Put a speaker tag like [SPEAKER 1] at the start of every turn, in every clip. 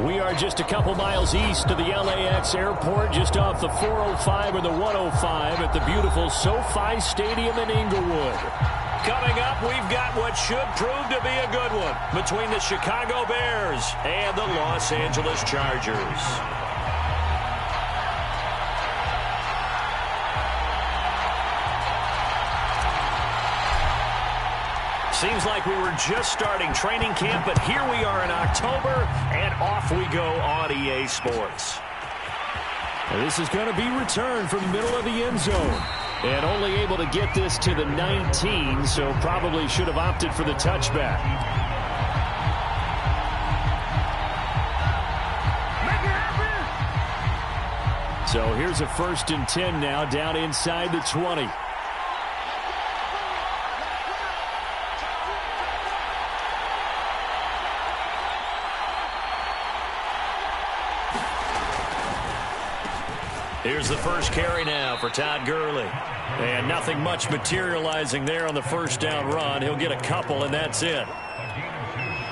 [SPEAKER 1] We are just a couple miles east of the LAX airport, just off the 405 or the 105 at the beautiful SoFi Stadium in Inglewood. Coming up, we've got what should prove to be a good one between the Chicago Bears and the Los Angeles Chargers. Seems like we were just starting training camp, but here we are in October, and off we go on EA Sports. This is going to be returned from the middle of the end zone. And only able to get this to the 19, so probably should have opted for the touchback. So here's a 1st and 10 now, down inside the 20. Here's the first carry now for Todd Gurley. And nothing much materializing there on the first down run. He'll get a couple, and that's it.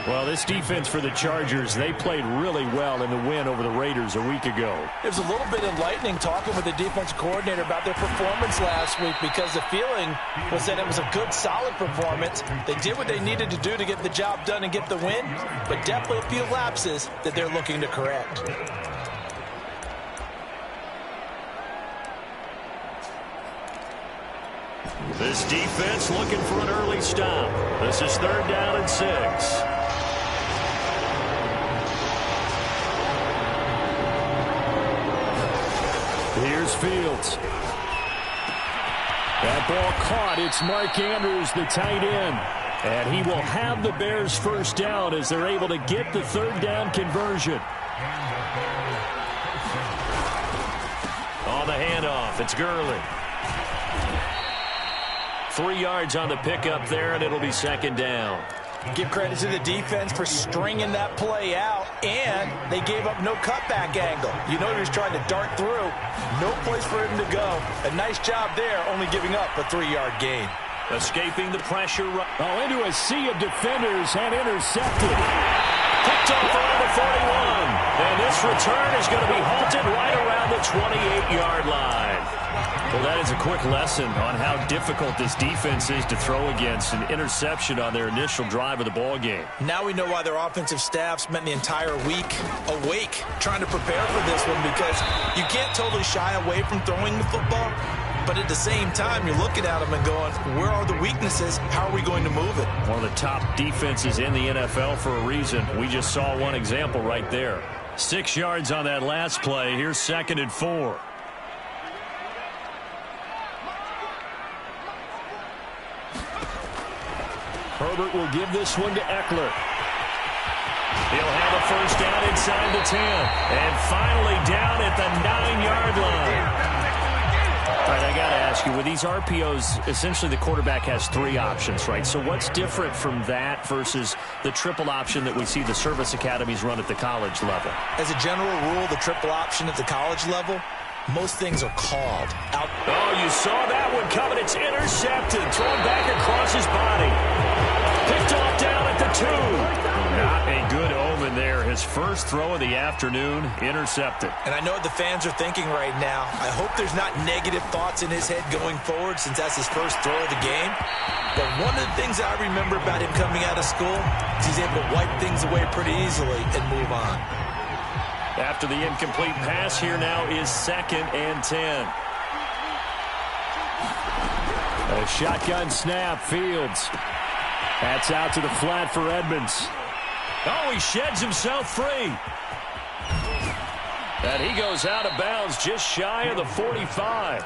[SPEAKER 1] Well, this defense for the Chargers, they played really well in the win over the Raiders a week ago.
[SPEAKER 2] It was a little bit enlightening talking with the defense coordinator about their performance last week, because the feeling was that it was a good, solid performance. They did what they needed to do to get the job done and get the win, but definitely a few lapses that they're looking to correct.
[SPEAKER 1] This defense looking for an early stop. This is 3rd down and 6. Here's Fields. That ball caught. It's Mark Andrews, the tight end. And he will have the Bears first down as they're able to get the 3rd down conversion. On the handoff, it's Gurley. 3 yards on the pickup there, and it'll be 2nd down.
[SPEAKER 2] Give credit to the defense for stringing that play out, and they gave up no cutback angle. You know he was trying to dart through. No place for him to go. A nice job there, only giving up a 3-yard gain.
[SPEAKER 1] Escaping the pressure. Into a sea of defenders and intercepted. Picked off around the 41. And this return is going to be halted right around the 28-yard line. Well, that is a quick lesson on how difficult this defense is to throw against. An interception on their initial drive of the ball game.
[SPEAKER 2] Now we know why their offensive staff spent the entire week awake trying to prepare for this one, because you can't totally shy away from throwing the football, but at the same time you're looking at them and going, where are the weaknesses? How are we going to move it?
[SPEAKER 1] One of the top defenses in the NFL for a reason. We just saw one example right there. 6 yards on that last play. Here's 2nd and 4. Herbert will give this one to Eckler. He'll have a first down inside the 10. And finally down at the 9-yard line. All right, I got to ask you, with these RPOs, essentially the quarterback has 3 options, right? So what's different from that versus the triple option that we see the service academies run at the college level?
[SPEAKER 2] As a general rule, the triple option at the college level, most things are called out.
[SPEAKER 1] Oh, you saw that one coming. It's intercepted. Thrown back across his body. Picked off down at the 2. Not a good omen there. His first throw of the afternoon, intercepted.
[SPEAKER 2] And I know what the fans are thinking right now. I hope there's not negative thoughts in his head going forward, since that's his first throw of the game. But one of the things I remember about him coming out of school is he's able to wipe things away pretty easily and move on.
[SPEAKER 1] After the incomplete pass, here now is 2nd and 10. A shotgun snap, Fields. That's out to the flat for Edmonds. Oh, he sheds himself free. And he goes out of bounds just shy of the 45.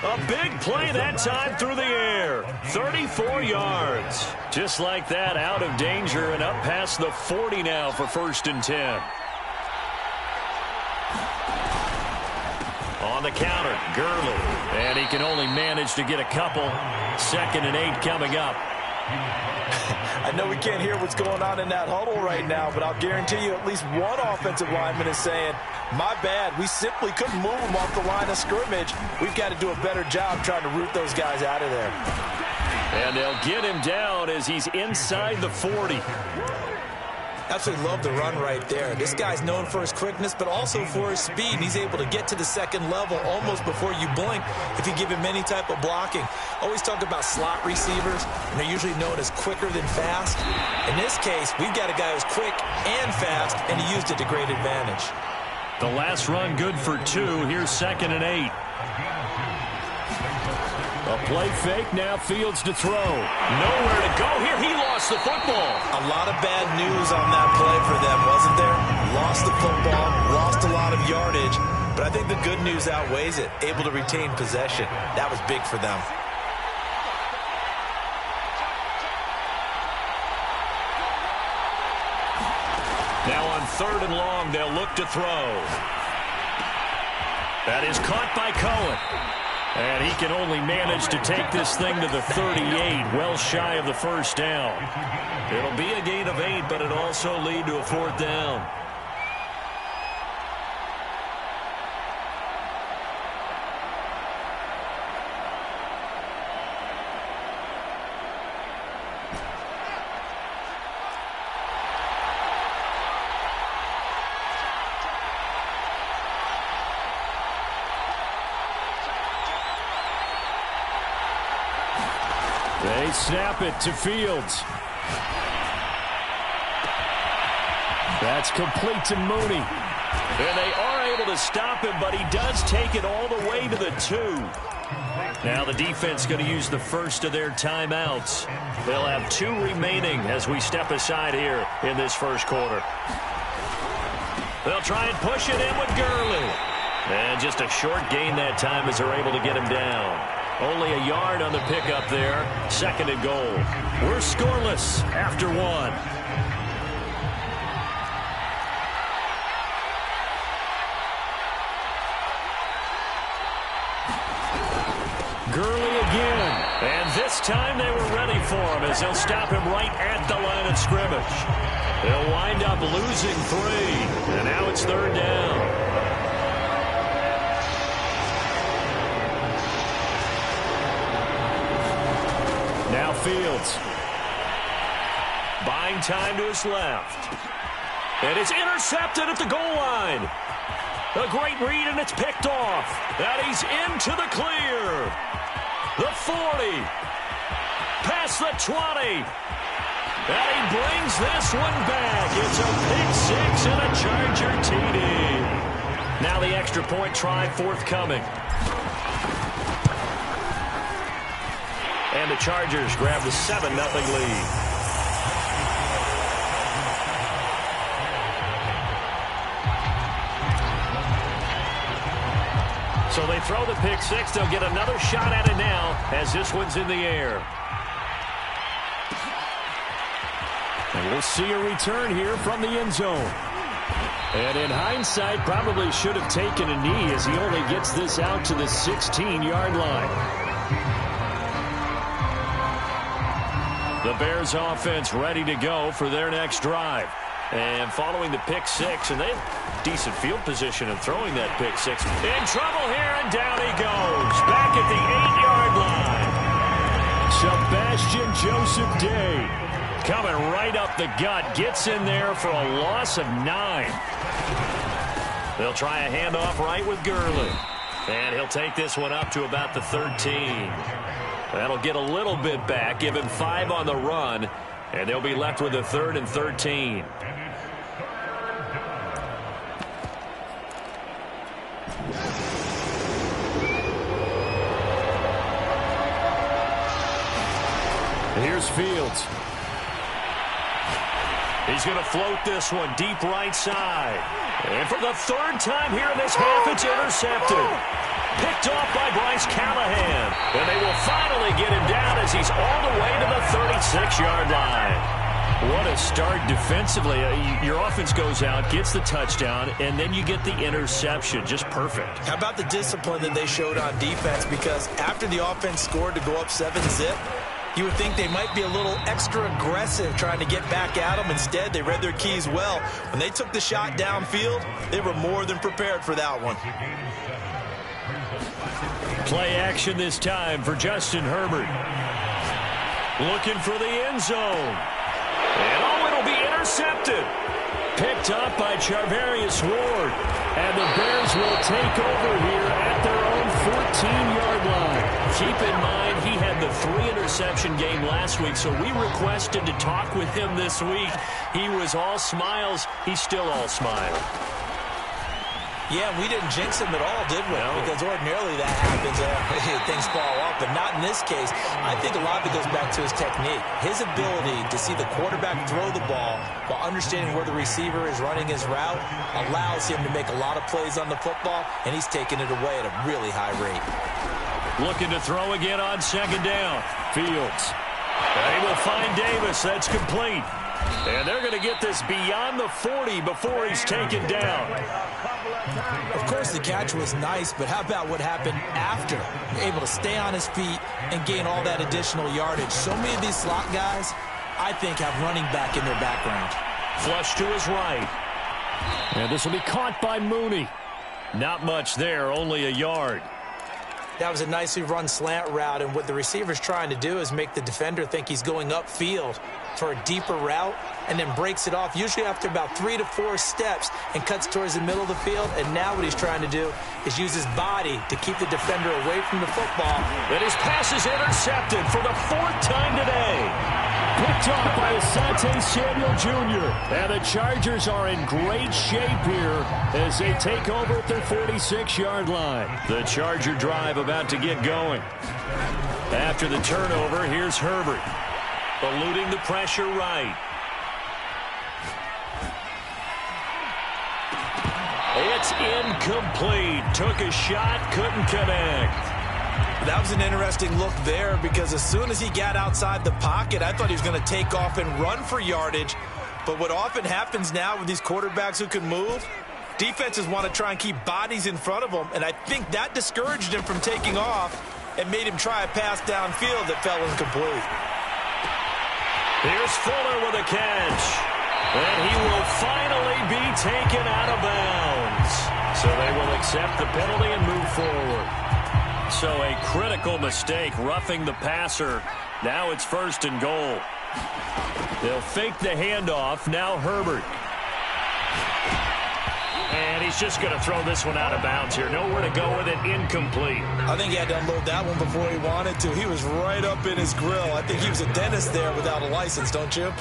[SPEAKER 1] A big play that time through the air. 34 yards. Just like that, out of danger and up past the 40 now for 1st and 10. On the counter, Gurley. And he can only manage to get a couple. 2nd and 8 coming up.
[SPEAKER 2] I know we can't hear what's going on in that huddle right now, but I'll guarantee you at least one offensive lineman is saying, my bad, we simply couldn't move them off the line of scrimmage. We've got to do a better job trying to root those guys out of there.
[SPEAKER 1] And they'll get him down as he's inside the 40.
[SPEAKER 2] Absolutely love the run right there. This guy's known for his quickness, but also for his speed. He's able to get to the second level almost before you blink if you give him any type of blocking. Always talk about slot receivers, and they're usually known as quicker than fast. In this case, we've got a guy who's quick and fast, and he used it to great advantage.
[SPEAKER 1] The last run good for 2. Here's 2nd and 8. A play fake, now Fields to throw. Nowhere to go here. He lost the football.
[SPEAKER 2] A lot of bad news on that play for them, wasn't there? Lost the football, lost a lot of yardage, but I think the good news outweighs it. Able to retain possession. That was big for them.
[SPEAKER 1] Now on 3rd and long, they'll look to throw. That is caught by Cohen. And he can only manage to take this thing to the 38, well shy of the first down. It'll be a gain of 8, but it'll also lead to a 4th down. They snap it to Fields. That's complete to Mooney. And they are able to stop him, but he does take it all the way to the 2. Now the defense going to use the first of their timeouts. They'll have 2 remaining as we step aside here in this first quarter. They'll try and push it in with Gurley. And just a short gain that time as they're able to get him down. Only a yard on the pickup there. 2nd and goal. We're scoreless after 1. Gurley again. And this time they were ready for him as they'll stop him right at the line of scrimmage. They'll wind up losing 3. And now it's 3rd down. Now Fields. Buying time to his left. And it's intercepted at the goal line. A great read, and it's picked off. And he's into the clear. The 40. Past the 20. And he brings this one back. It's a pick 6 and a Charger TD. Now the extra point try forthcoming. And the Chargers grab the 7-0 lead. So they throw the pick 6. They'll get another shot at it now as this one's in the air. And we'll see a return here from the end zone. And in hindsight, probably should have taken a knee as he only gets this out to the 16-yard line. The Bears offense ready to go for their next drive. And following the pick 6, and they have decent field position in throwing that pick 6. In trouble here, and down he goes. Back at the 8-yard line. Sebastian Joseph Day coming right up the gut. Gets in there for a loss of 9. They'll try a handoff right with Gurley. And he'll take this one up to about the 13. That'll get a little bit back, give him 5 on the run, and they'll be left with a 3rd and 13. Here's Fields. He's going to float this one deep right side. And for the 3rd time here in this half, it's intercepted. Picked off by Bryce Callahan. And they will finally get him down as he's all the way to the 36-yard line. What a start defensively. Your offense goes out, gets the touchdown, and then you get the interception. Just perfect. How about the discipline that they showed on defense? Because after the offense scored to go up 7-zip, you would think they might be a little extra aggressive trying to get back at them. Instead, they read their keys well. When they took the shot downfield, they were more than prepared for that one. Play action this time for Justin Herbert. Looking for the end zone. And it'll be intercepted. intercepted. Picked up by Charvarius Ward. And the Bears will take over here at their own 14-yard line. Keep in mind, he had the 3-interception game last week, so we requested to talk with him this week. He was all smiles. He's still all smile.
[SPEAKER 2] Yeah, we didn't jinx him at all, did we? No. Because ordinarily that happens. Things fall off, but not in this case. I think a lot of it goes back to his technique. His ability to see the quarterback throw the ball while understanding where the receiver is running his route allows him to make a lot of plays on the football, and he's taking it away at a really high rate.
[SPEAKER 1] Looking to throw again on second down. Fields. They will find Davis. That's complete. And they're going to get this beyond the 40 before he's taken down.
[SPEAKER 2] Of course, the catch was nice, but how about what happened after? Able to stay on his feet and gain all that additional yardage. So many of these slot guys, I think, have running back in their background.
[SPEAKER 1] Flush to his right. And this will be caught by Mooney. Not much there, only a yard.
[SPEAKER 2] That was a nicely run slant route, and what the receiver's trying to do is make the defender think he's going upfield for a deeper route and then breaks it off, usually after about 3 to 4 steps, and cuts towards the middle of the field. And now what he's trying to do is use his body to keep the defender away from the football.
[SPEAKER 1] And his pass is intercepted for the 4th time today. Picked off by Asante Samuel Jr. And the Chargers are in great shape here as they take over at their 46-yard line. The Charger drive about to get going. After the turnover, here's Herbert. Eluding the pressure right. It's incomplete. Took a shot, couldn't connect.
[SPEAKER 2] That was an interesting look there because as soon as he got outside the pocket, I thought he was going to take off and run for yardage. But what often happens now with these quarterbacks who can move, defenses want to try and keep bodies in front of them, and I think that discouraged him from taking off and made him try a pass downfield that fell incomplete.
[SPEAKER 1] Here's Fuller with a catch. And he will finally be taken out of bounds. So they will accept the penalty and move forward. So a critical mistake, roughing the passer. Now it's 1st and goal. They'll fake the handoff. Now Herbert. And he's just going to throw this one out of bounds here. Nowhere to go with it. Incomplete.
[SPEAKER 2] I think he had to unload that one before he wanted to. He was right up in his grill. I think he was a dentist there without a license, don't you?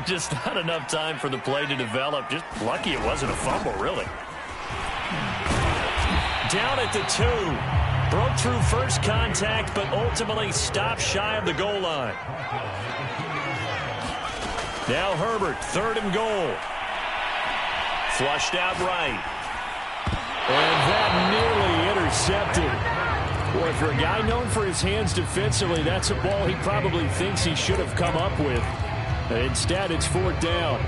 [SPEAKER 1] Just not enough time for the play to develop. Just lucky it wasn't a fumble, really. Down at the 2. Broke through first contact, but ultimately stopped shy of the goal line. Now Herbert, 3rd and goal. Flushed out right. And that nearly intercepted. Boy, for a guy known for his hands defensively, that's a ball he probably thinks he should have come up with. Instead, it's 4th down.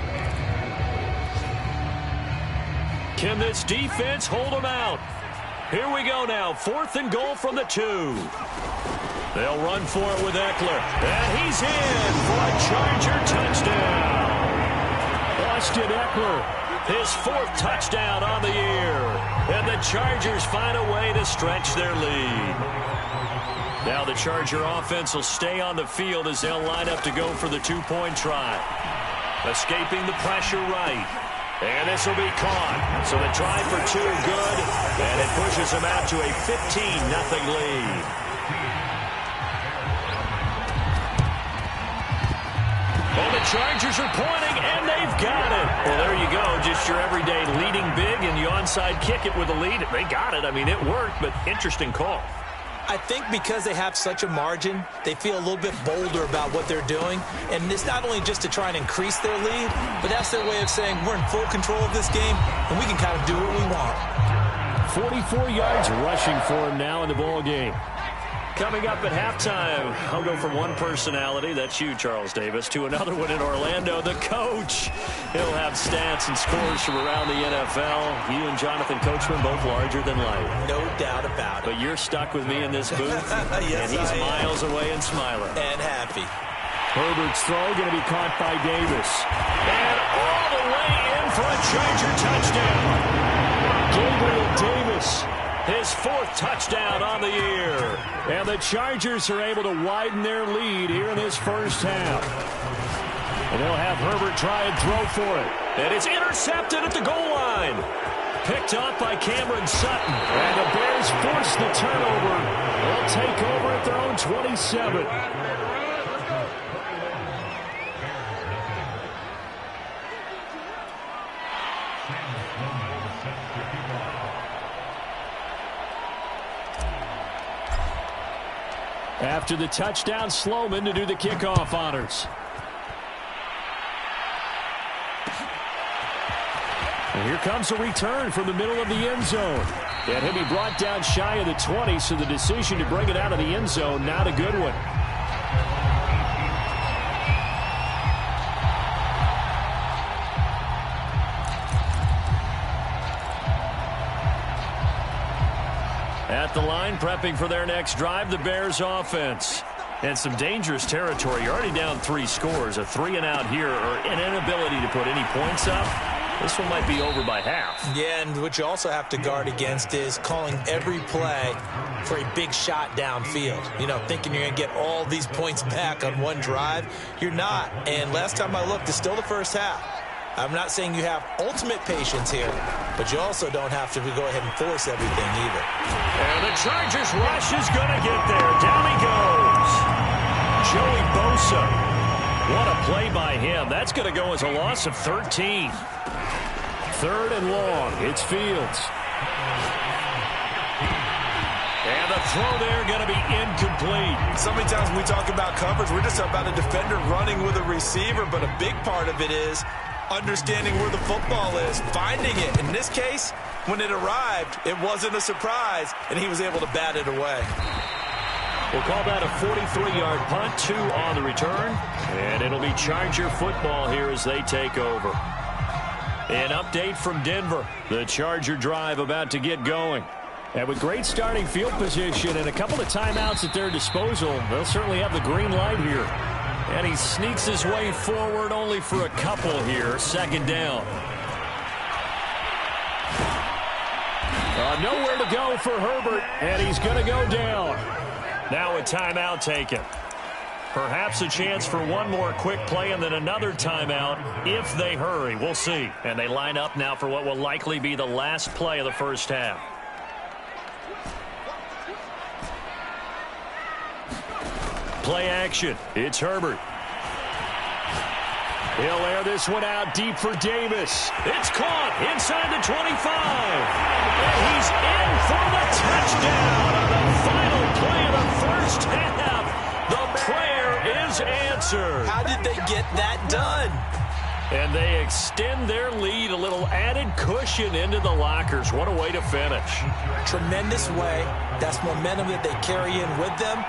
[SPEAKER 1] Can this defense hold him out? Here we go now. 4th and goal from the 2. They'll run for it with Eckler. And he's in for a Charger touchdown. Austin Eckler, his 4th touchdown on the year. And the Chargers find a way to stretch their lead. Now the Charger offense will stay on the field as they'll line up to go for the 2-point try. Escaping the pressure right. And this will be caught. So the try for 2, good. And it pushes them out to a 15-0 lead. Well, the Chargers are pointing, and they've got it. Well, there you go. Just your everyday leading big, and you onside kick it with a lead. They got it. I mean, it worked, but interesting call.
[SPEAKER 2] I think because they have such a margin, they feel a little bit bolder about what they're doing. And it's not only just to try and increase their lead, but that's their way of saying we're in full control of this game, and we can kind of do what we want.
[SPEAKER 1] 44 yards rushing for him now in the ball game. Coming up at halftime, I'll go from one personality, that's you, Charles Davis, to another one in Orlando, the coach. He'll have stats and scores from around the NFL. You and Jonathan Coachman both larger than life.
[SPEAKER 2] No doubt about it.
[SPEAKER 1] But you're stuck with me in this booth,
[SPEAKER 2] yes,
[SPEAKER 1] and he's miles away and smiling.
[SPEAKER 2] And happy.
[SPEAKER 1] Herbert's throw going to be caught by Davis. And all the way in for a Charger touchdown. Gabriel Davis, his 4th touchdown on the year. And the Chargers are able to widen their lead here in this first half. And they'll have Herbert try and throw for it. And it's intercepted at the goal line. Picked up by Cameron Sutton. And the Bears force the turnover. They'll take over at their own 27. After the touchdown, Sloman to do the kickoff honors. And here comes a return from the middle of the end zone. And he'll be brought down shy of the 20, so the decision to bring it out of the end zone, not a good one. At the line, prepping for their next drive, the Bears offense. And some dangerous territory. You're already down 3 scores. A 3-and-out here, or an inability to put any points up. This one might be over by half.
[SPEAKER 2] Yeah, and what you also have to guard against is calling every play for a big shot downfield. You know, thinking you're going to get all these points back on one drive. You're not. And last time I looked, it's still the first half. I'm not saying you have ultimate patience here, but you also don't have to go ahead and force everything either.
[SPEAKER 1] And the Chargers rush is going to get there. Down he goes. Joey Bosa. What a play by him. That's going to go as a loss of 13. 3rd and long. It's Fields. And the throw there going to be incomplete.
[SPEAKER 2] So many times when we talk about coverage, we're just about a defender running with a receiver, but a big part of it is understanding where the football is, finding it. In this case, when it arrived, it wasn't a surprise, and he was able to bat it away.
[SPEAKER 1] We'll call that a 43-yard punt, 2 on the return, and it'll be Charger football here as they take over. An update from Denver. The Charger drive about to get going. And with great starting field position and a couple of timeouts at their disposal, they'll certainly have the green light here. And he sneaks his way forward only for a couple here. 2nd down. Nowhere to go for Herbert, and he's going to go down. Now a timeout taken. Perhaps a chance for one more quick play and then another timeout if they hurry. We'll see. And they line up now for what will likely be the last play of the first half. Play action. It's Herbert. He'll air this one out deep for Davis. It's caught inside the 25. And he's in for the touchdown on the final play of the first half. The prayer is answered.
[SPEAKER 2] How did they get that done?
[SPEAKER 1] And they extend their lead, a little added cushion into the lockers. What a way to finish.
[SPEAKER 2] Tremendous way. That's momentum that they carry in with them.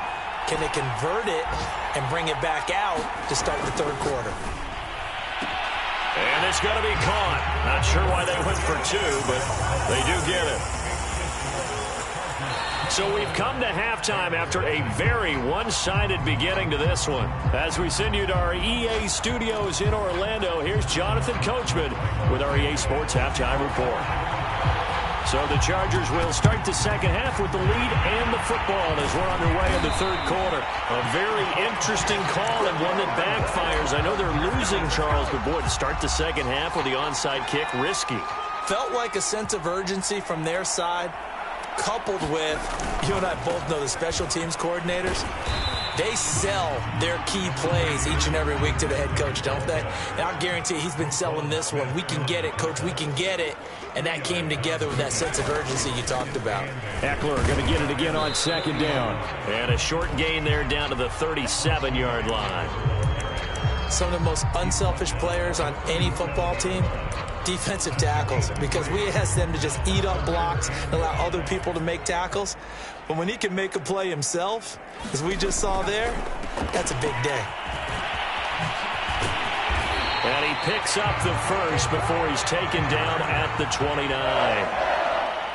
[SPEAKER 2] Can they convert it and bring it back out to start the 3rd quarter?
[SPEAKER 1] And it's going to be caught. Not sure why they went for 2, but they do get it. So we've come to halftime after a very one-sided beginning to this one. As we send you to our EA studios in Orlando, here's Jonathan Coachman with our EA Sports Halftime Report. So the Chargers will start the second half with the lead and the football as we're underway in the 3rd quarter. A very interesting call and one that backfires. I know they're losing, Charles, but boy, to start the second half with the onside kick, risky.
[SPEAKER 2] Felt like a sense of urgency from their side, coupled with, you and I both know the special teams coordinators, they sell their key plays each and every week to the head coach, don't they? And I guarantee he's been selling this one. We can get it, coach, we can get it. And that came together with that sense of urgency you talked about.
[SPEAKER 1] Eckler going to get it again on 2nd down. And a short gain there down to the 37-yard line.
[SPEAKER 2] Some of the most unselfish players on any football team, defensive tackles, because we ask them to just eat up blocks and allow other people to make tackles. But when he can make a play himself, as we just saw there, that's a big day.
[SPEAKER 1] And he picks up the first before he's taken down at the 29.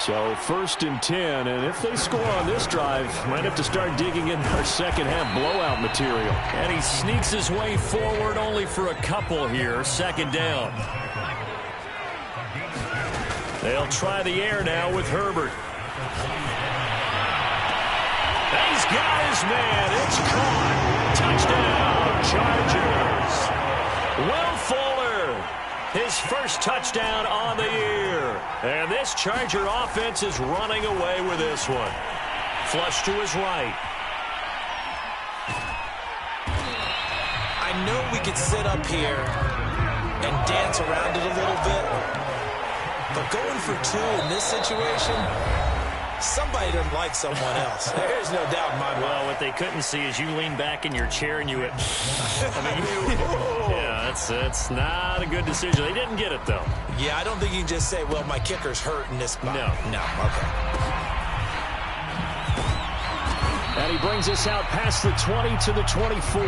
[SPEAKER 1] So 1st and 10, and if they score on this drive, might have to start digging in our second half blowout material. And he sneaks his way forward only for a couple here. 2nd down. They'll try the air now with Herbert. He's got his man. It's caught. Touchdown, Chargers. Will Fuller, his first touchdown on the year. And this Charger offense is running away with this one. Flush to his right.
[SPEAKER 2] I know we could sit up here and dance around it a little bit, but going for two in this situation, somebody doesn't like someone else. There's no doubt in my mind.
[SPEAKER 1] Well, what they couldn't see is you lean back in your chair and you went, yeah, that's not a good decision. They didn't get it, though.
[SPEAKER 2] Yeah, I don't think you can just say, well, my kicker's hurt in this spot.
[SPEAKER 1] No,
[SPEAKER 2] okay.
[SPEAKER 1] And he brings us out past the 20 to the 24.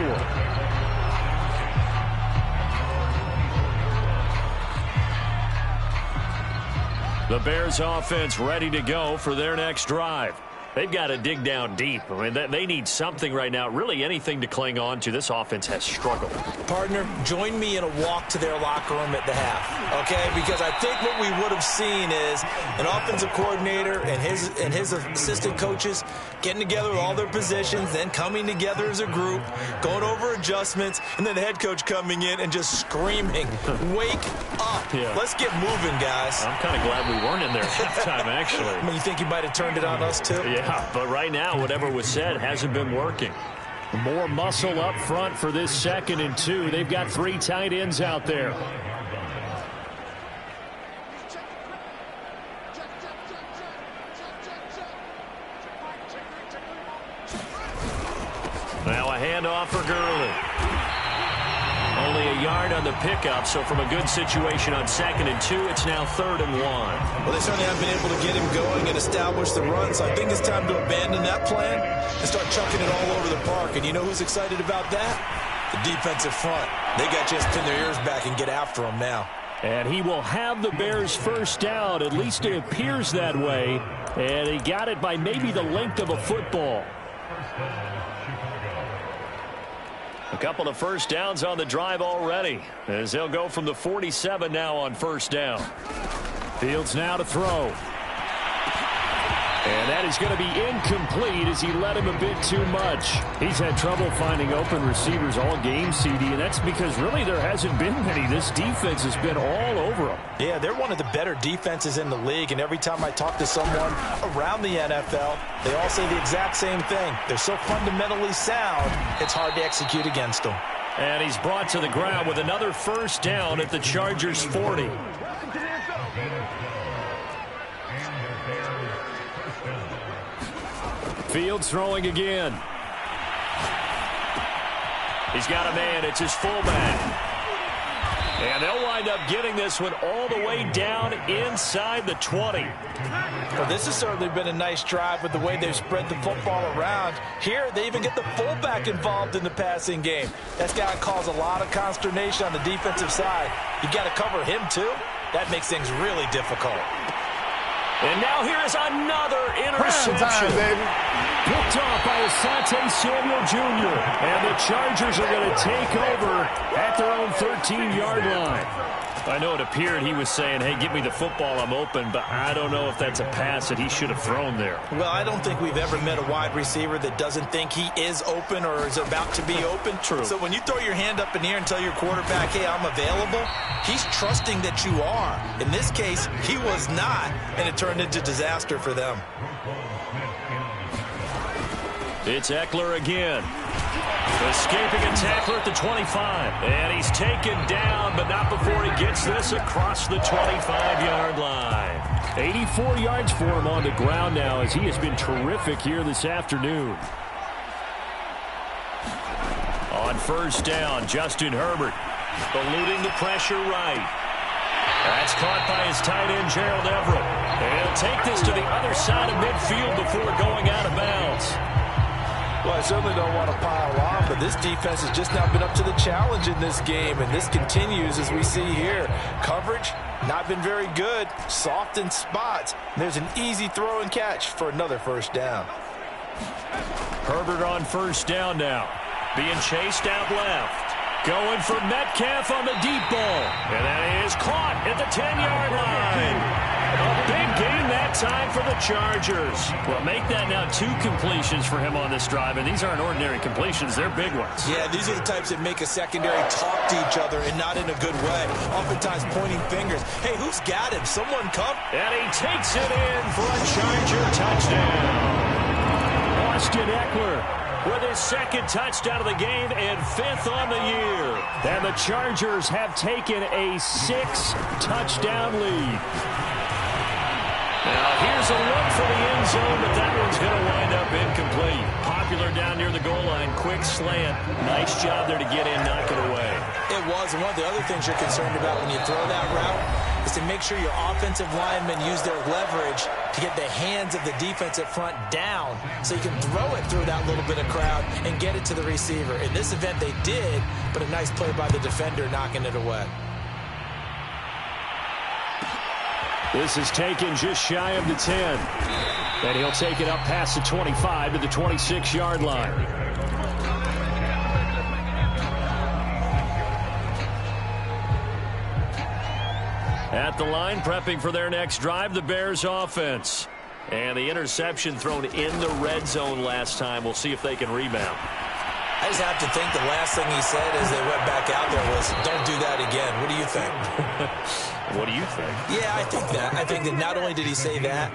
[SPEAKER 1] The Bears offense ready to go for their next drive. They've got to dig down deep. I mean, they need something right now, really anything to cling on to. This offense has struggled.
[SPEAKER 2] Partner, join me in a walk to their locker room at the half, okay? Because I think what we would have seen is an offensive coordinator and his assistant coaches getting together with all their positions, then coming together as a group, going over adjustments, and then the head coach coming in and just screaming, wake up.
[SPEAKER 1] Yeah.
[SPEAKER 2] Let's get moving, guys.
[SPEAKER 1] I'm kind of glad we weren't in there at halftime, actually.
[SPEAKER 2] I mean, you think you might have turned it on us, too?
[SPEAKER 1] Yeah, but right now, whatever was said hasn't been working. More muscle up front for this 2nd and 2. They've got 3 tight ends out there. Now a handoff for Gurley. Only a yard on the pickup, so from a good situation on 2nd and 2, it's now 3rd and 1.
[SPEAKER 2] Well, they certainly haven't been able to get him going and establish the run, so I think it's time to abandon that plan and start chucking it all over the park. And you know who's excited about that? The defensive front. They got to just pin their ears back and get after him now.
[SPEAKER 1] And he will have the Bears' first down. At least it appears that way. And he got it by maybe the length of a football. A couple of first downs on the drive already, as they'll go from the 47 now on first down. Fields now to throw. And that is going to be incomplete as he led him a bit too much. He's had trouble finding open receivers all game, CD, and that's because really there hasn't been many. This defense has been all over him.
[SPEAKER 2] Yeah, they're one of the better defenses in the league, and every time I talk to someone around the NFL, they all say the exact same thing. They're so fundamentally sound, it's hard to execute against them.
[SPEAKER 1] And he's brought to the ground with another first down at the Chargers' 40. Fields throwing again. He's got a man. It's his fullback. And they'll wind up getting this one all the way down inside the 20.
[SPEAKER 2] Well, this has certainly been a nice drive with the way they've spread the football around. Here, they even get the fullback involved in the passing game. That's got to cause a lot of consternation on the defensive side. You got to cover him, too. That makes things really difficult.
[SPEAKER 1] And now here is another interception. Picked off by Asante Samuel Jr. And the Chargers are going to take over at their own 13-yard line. I know it appeared he was saying, hey, give me the football, I'm open, but I don't know if that's a pass that he should have thrown there.
[SPEAKER 2] Well, I don't think we've ever met a wide receiver that doesn't think he is open or is about to be open.
[SPEAKER 1] True.
[SPEAKER 2] So when you throw your hand up in the air and tell your quarterback, hey, I'm available, he's trusting that you are. In this case, he was not, and it turned into disaster for them.
[SPEAKER 1] It's Eckler again. Escaping a tackler at the 25. And he's taken down, but not before he gets this across the 25-yard line. 84 yards for him on the ground now as he has been terrific here this afternoon. On first down, Justin Herbert eluding the pressure right. That's caught by his tight end, Gerald Everett. And he'll take this to the other side of midfield before going out of bounds.
[SPEAKER 2] Well, I certainly don't want to pile on, but this defense has just not been up to the challenge in this game, and this continues as we see here. Coverage, not been very good, soft in spots. There's an easy throw and catch for another first down.
[SPEAKER 1] Herbert on first down now, being chased out left. Going for Metcalf on the deep ball. And that is caught at the 10-yard line. A big gain that time for the Chargers. Well, make that now 2 completions for him on this drive, and these aren't ordinary completions. They're big ones.
[SPEAKER 2] Yeah, these are the types that make a secondary talk to each other and not in a good way. Oftentimes pointing fingers. Hey, who's got him? Someone come.
[SPEAKER 1] And he takes it in for a Charger touchdown. Austin Ekeler with his 2nd touchdown of the game and 5th on the year. And the Chargers have taken a 6-touchdown lead. Now here's a look for the end zone, but that one's going to wind up incomplete. Popular down near the goal line, quick slant. Nice job there to get in, knock it away.
[SPEAKER 2] It was, and one of the other things you're concerned about when you throw that route is to make sure your offensive linemen use their leverage to get the hands of the defensive front down so you can throw it through that little bit of crowd and get it to the receiver. In this event, they did, but a nice play by the defender knocking it away.
[SPEAKER 1] This is taken just shy of the 10. And he'll take it up past the 25 to the 26-yard line. At the line, prepping for their next drive, the Bears offense. And the interception thrown in the red zone last time. We'll see if they can rebound.
[SPEAKER 2] I just have to think the last thing he said as they went back out there was, don't do that again. What do you think?
[SPEAKER 1] What do you think?
[SPEAKER 2] Yeah, I think that. I think that not only did he say that,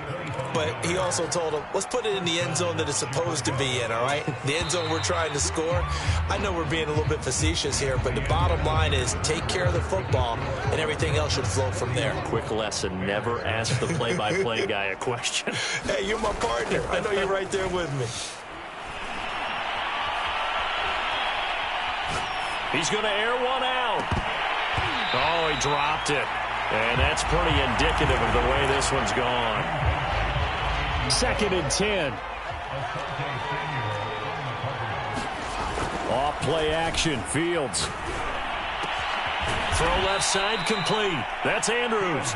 [SPEAKER 2] but he also told him, let's put it in the end zone that it's supposed to be in, all right? The end zone we're trying to score. I know we're being a little bit facetious here, but the bottom line is take care of the football, and everything else should flow from there.
[SPEAKER 1] Quick lesson, never ask the play-by-play guy a question.
[SPEAKER 2] Hey, you're my partner. I know you're right there with me.
[SPEAKER 1] He's going to air one out. Oh, he dropped it. And that's pretty indicative of the way this one's gone. 2nd and 10. Off play action. Fields. Throw left side complete. That's Andrews.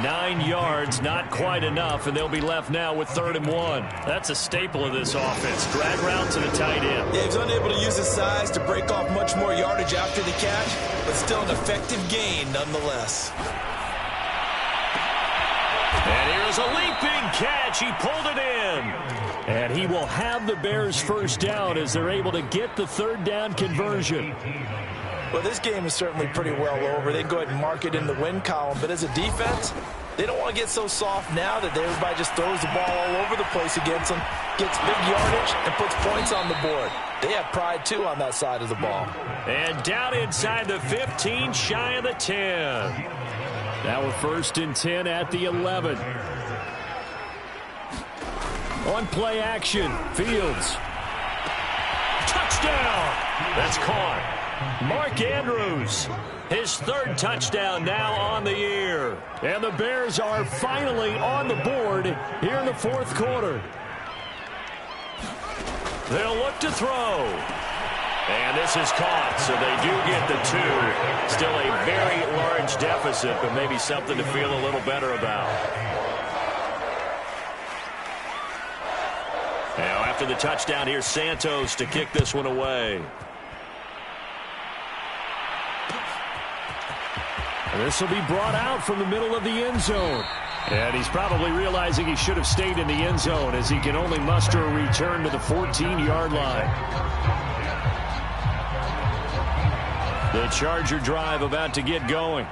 [SPEAKER 1] 9 yards, not quite enough, and they'll be left now with 3rd and 1. That's a staple of this offense. Drag route to the tight end.
[SPEAKER 2] Yeah, he was unable to use his size to break off much more yardage after the catch, but still an effective gain nonetheless.
[SPEAKER 1] And here's a leaping catch. He pulled it in. And he will have the Bears first down as they're able to get the 3rd down conversion.
[SPEAKER 2] Well, this game is certainly pretty well over. They can go ahead and mark it in the win column. But as a defense, they don't want to get so soft now that everybody just throws the ball all over the place against them, gets big yardage, and puts points on the board. They have pride, too, on that side of the ball.
[SPEAKER 1] And down inside the 15, shy of the 10. Now we're 1st and 10 at the 11. On play action, Fields. Touchdown! That's caught. Mark Andrews, his 3rd touchdown now on the year. And the Bears are finally on the board here in the 4th quarter. They'll look to throw. And this is caught, so they do get the 2. Still a very large deficit, but maybe something to feel a little better about. Now after the touchdown, here's Santos to kick this one away. This will be brought out from the middle of the end zone. And he's probably realizing he should have stayed in the end zone as he can only muster a return to the 14-yard line. The Charger drive about to get going.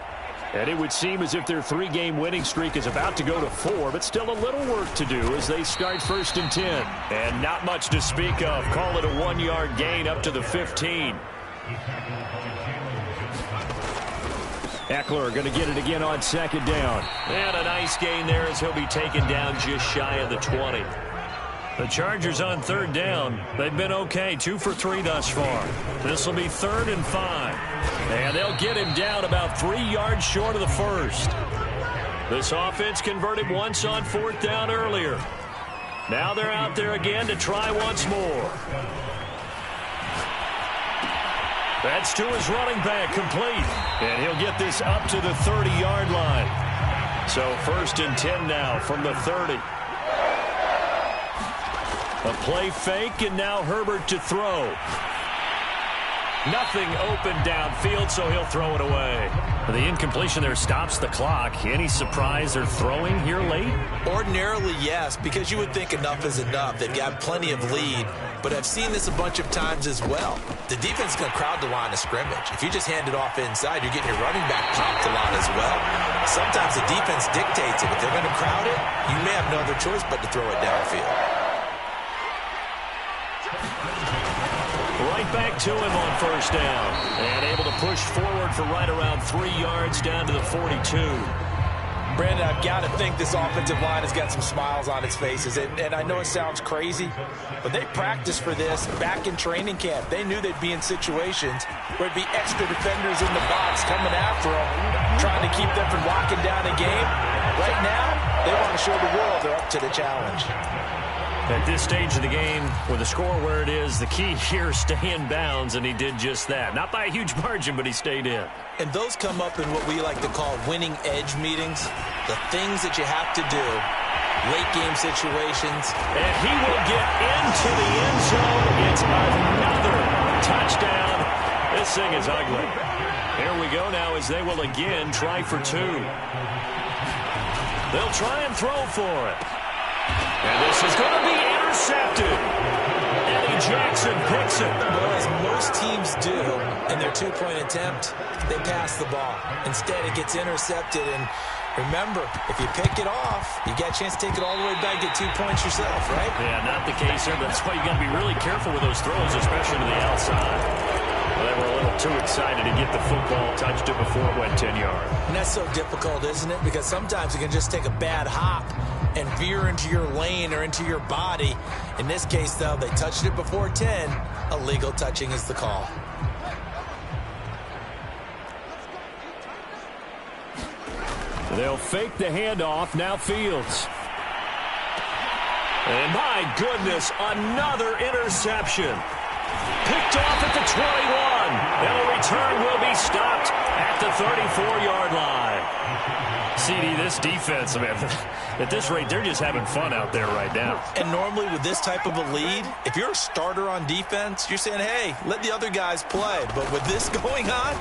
[SPEAKER 1] And it would seem as if their 3-game winning streak is about to go to 4, but still a little work to do as they start 1st and 10. And not much to speak of. Call it a 1-yard gain up to the 15. Ekeler going to get it again on 2nd down. And a nice gain there as he'll be taken down just shy of the 20. The Chargers on 3rd down. They've been okay, 2 for 3 thus far. This will be 3rd and 5. And they'll get him down about 3 yards short of the 1st. This offense converted once on 4th down earlier. Now they're out there again to try once more. That's to his running back, complete. And he'll get this up to the 30-yard line. So 1st and 10 now from the 30. A play fake, and now Herbert to throw. Nothing open downfield, so he'll throw it away. The incompletion there stops the clock. Any surprise they're throwing here late?
[SPEAKER 2] Ordinarily, yes, because you would think enough is enough. They've got plenty of lead, but I've seen this a bunch of times as well. The defense is going to crowd the line of scrimmage. If you just hand it off inside, you're getting your running back popped a lot as well. Sometimes the defense dictates it. If they're going to crowd it, you may have no other choice but to throw it downfield.
[SPEAKER 1] Right back to him on first down. And able to push forward for right around 3 yards down to the 42.
[SPEAKER 2] Brandon, I've got to think this offensive line has got some smiles on its faces. And I know it sounds crazy, but they practiced for this back in training camp. They knew they'd be in situations where it'd be extra defenders in the box coming after them, trying to keep them from locking down a game. Right now, they want to show the world they're up to the challenge.
[SPEAKER 1] At this stage of the game, with the score where it is, the key here is stay in bounds, and he did just that. Not by a huge margin, but he stayed in.
[SPEAKER 2] And those come up in what we like to call winning edge meetings, the things that you have to do, late game situations.
[SPEAKER 1] And he will get into the end zone. It's another touchdown. This thing is ugly. Here we go now as they will again try for 2. They'll try and throw for it. And this is going to be intercepted. Eddie Jackson picks it.
[SPEAKER 2] Well, as most teams do in their 2-point attempt, they pass the ball. Instead, it gets intercepted. And remember, if you pick it off, you got a chance to take it all the way back, get 2 points yourself, right?
[SPEAKER 1] Yeah, not the case here. That's why you got to be really careful with those throws, especially to the outside. Well, they were a little too excited to get the football, touched it before it went 10 yards.
[SPEAKER 2] And that's so difficult, isn't it? Because sometimes you can just take a bad hop and veer into your lane or into your body. In this case, though, they touched it before 10. Illegal touching is the call.
[SPEAKER 1] They'll fake the handoff. Now Fields. And my goodness, another interception. Picked off at the 21. And the return will be stopped at the 34-yard line. CD, this defense, I mean, at this rate, they're just having fun out there right now.
[SPEAKER 2] And normally with this type of a lead, if you're a starter on defense, you're saying, hey, let the other guys play. But with this going on,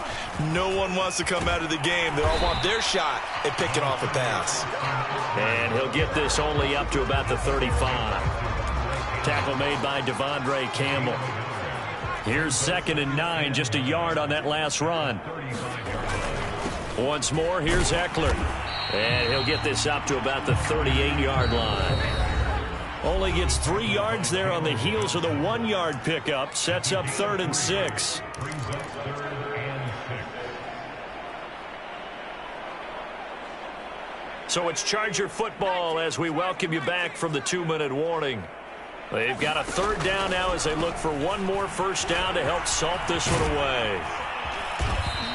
[SPEAKER 2] no one wants to come out of the game. They all want their shot at picking off a pass.
[SPEAKER 1] And he'll get this only up to about the 35. Tackle made by Devondre Campbell. Here's 2nd and 9, just a yard on that last run. Once more, here's Eckler. And he'll get this up to about the 38-yard line. Only gets 3 yards there on the heels of the 1-yard pickup. Sets up 3rd and 6. So it's Charger football as we welcome you back from the 2-minute warning. They've got a 3rd down now as they look for one more first down to help salt this one away.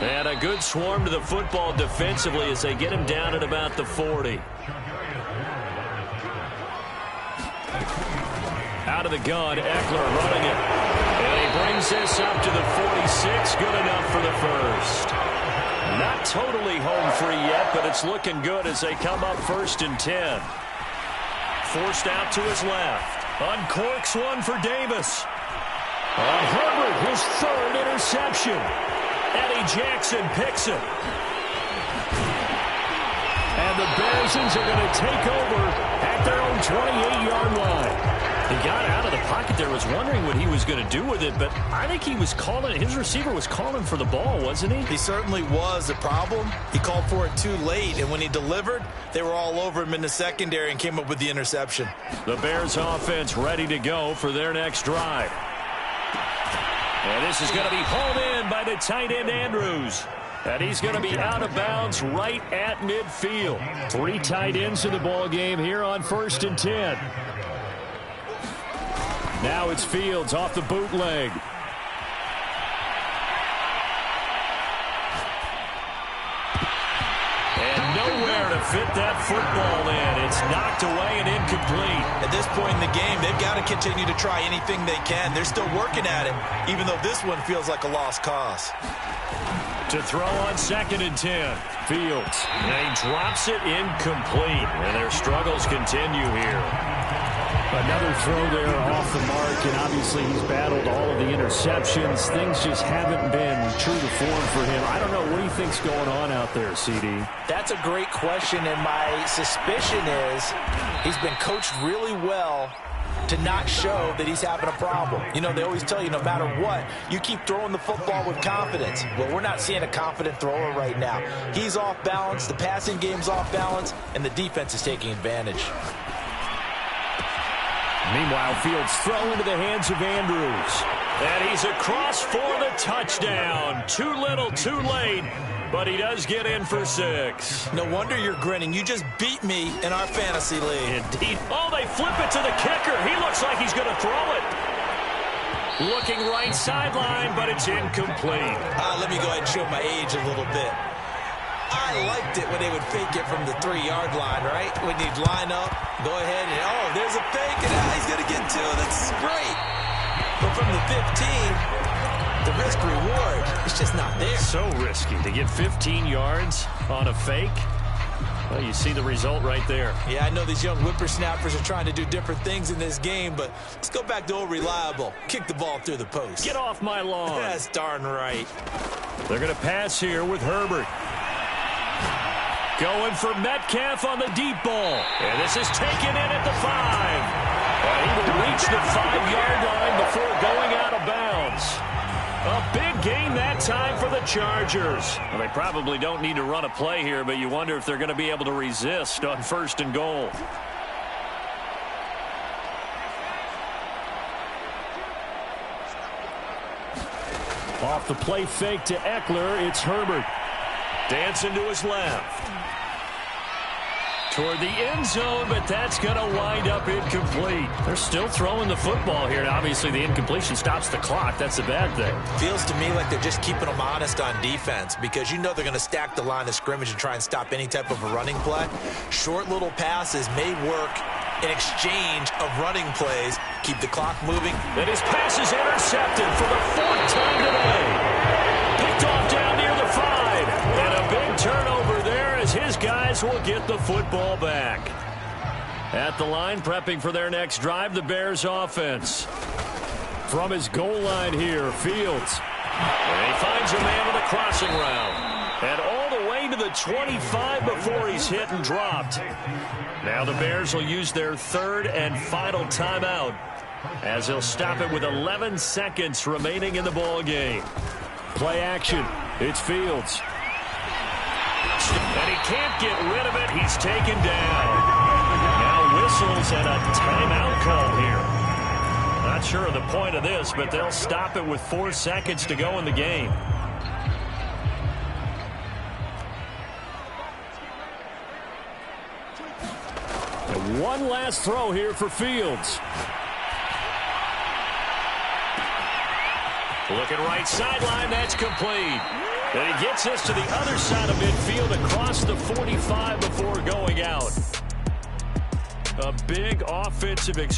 [SPEAKER 1] And a good swarm to the football defensively as they get him down at about the 40. Out of the gun, Eckler running it. And he brings this up to the 46. Good enough for the first. Not totally home free yet, but it's looking good as they come up 1st and 10. Forced out to his left. Uncorks one for Davis. On Herbert, his 3rd interception. Eddie Jackson picks it. And the Bearsons are going to take over at their own 28-yard line. He got out of the pocket there, was wondering what he was going to do with it, but I think he was calling, his receiver was calling for the ball, wasn't he?
[SPEAKER 2] He certainly was. The problem, he called for it too late, and when he delivered, they were all over him in the secondary and came up with the interception.
[SPEAKER 1] The Bears offense ready to go for their next drive. And this is going to be hauled in by the tight end Andrews. And he's going to be out of bounds right at midfield. 3 tight ends in the ball game here on 1st and 10. Now it's Fields off the bootleg. And nowhere to fit that football in. It's knocked away and incomplete.
[SPEAKER 2] At this point in the game, they've got to continue to try anything they can. They're still working at it, even though this one feels like a lost cause.
[SPEAKER 1] To throw on 2nd and 10. Fields. And he drops it incomplete. And their struggles continue here. Another throw there off the mark, and obviously he's battled all of the interceptions. Things just haven't been true to form for him. I don't know. What do you think's going on out there, CD?
[SPEAKER 2] That's a great question, and my suspicion is he's been coached really well to not show that he's having a problem. You know, they always tell you no matter what, you keep throwing the football with confidence. Well, we're not seeing a confident thrower right now. He's off balance, the passing game's off balance, and the defense is taking advantage.
[SPEAKER 1] Meanwhile, Fields throw into the hands of Andrews. And he's across for the touchdown. Too little, too late. But he does get in for 6.
[SPEAKER 2] No wonder you're grinning. You just beat me in our fantasy league.
[SPEAKER 1] Indeed. Oh, they flip it to the kicker. He looks like he's going to throw it. Looking right sideline, but it's incomplete.
[SPEAKER 2] Let me go ahead and show my age a little bit. I liked it when they would fake it from the 3-yard line, right? When you'd line up, go ahead, and oh, there's a fake, and now he's going to get 2. That's great. But from the 15, the risk-reward is just not there.
[SPEAKER 1] So risky to get 15 yards on a fake. Well, you see the result right there.
[SPEAKER 2] Yeah, I know these young whippersnappers are trying to do different things in this game, but let's go back to old reliable. Kick the ball through the post.
[SPEAKER 1] Get off my lawn.
[SPEAKER 2] That's darn right.
[SPEAKER 1] They're going to pass here with Herbert. Going for Metcalf on the deep ball. And this is taken in at the 5. He will reach the 5-yard line before going out of bounds. A big gain that time for the Chargers. Well, they probably don't need to run a play here, but you wonder if they're going to be able to resist on 1st and goal. Off the play fake to Eckler, it's Herbert. Dancing to his left. Toward the end zone, but that's going to wind up incomplete. They're still throwing the football here. Obviously, the incompletion stops the clock. That's the bad thing.
[SPEAKER 2] Feels to me like they're just keeping them honest on defense because you know they're going to stack the line of scrimmage and try and stop any type of a running play. Short little passes may work in exchange of running plays. Keep the clock moving.
[SPEAKER 1] And his pass is intercepted for the 4th time today. Picked off down near the 5. And a big turnover there as his guys will get the football back. At the line, prepping for their next drive, the Bears offense. From his goal line here, Fields. And he finds a man with a crossing route. And all the way to the 25 before he's hit and dropped. Now the Bears will use their 3rd and final timeout as they'll stop it with 11 seconds remaining in the ball game. Play action. It's Fields. And he can't get rid of it. He's taken down. Now whistles and a timeout call here. Not sure of the point of this, but they'll stop it with 4 seconds to go in the game. And one last throw here for Fields. Looking right sideline, that's complete. And he gets this to the other side of midfield across the 45 before going out. A big offensive experience.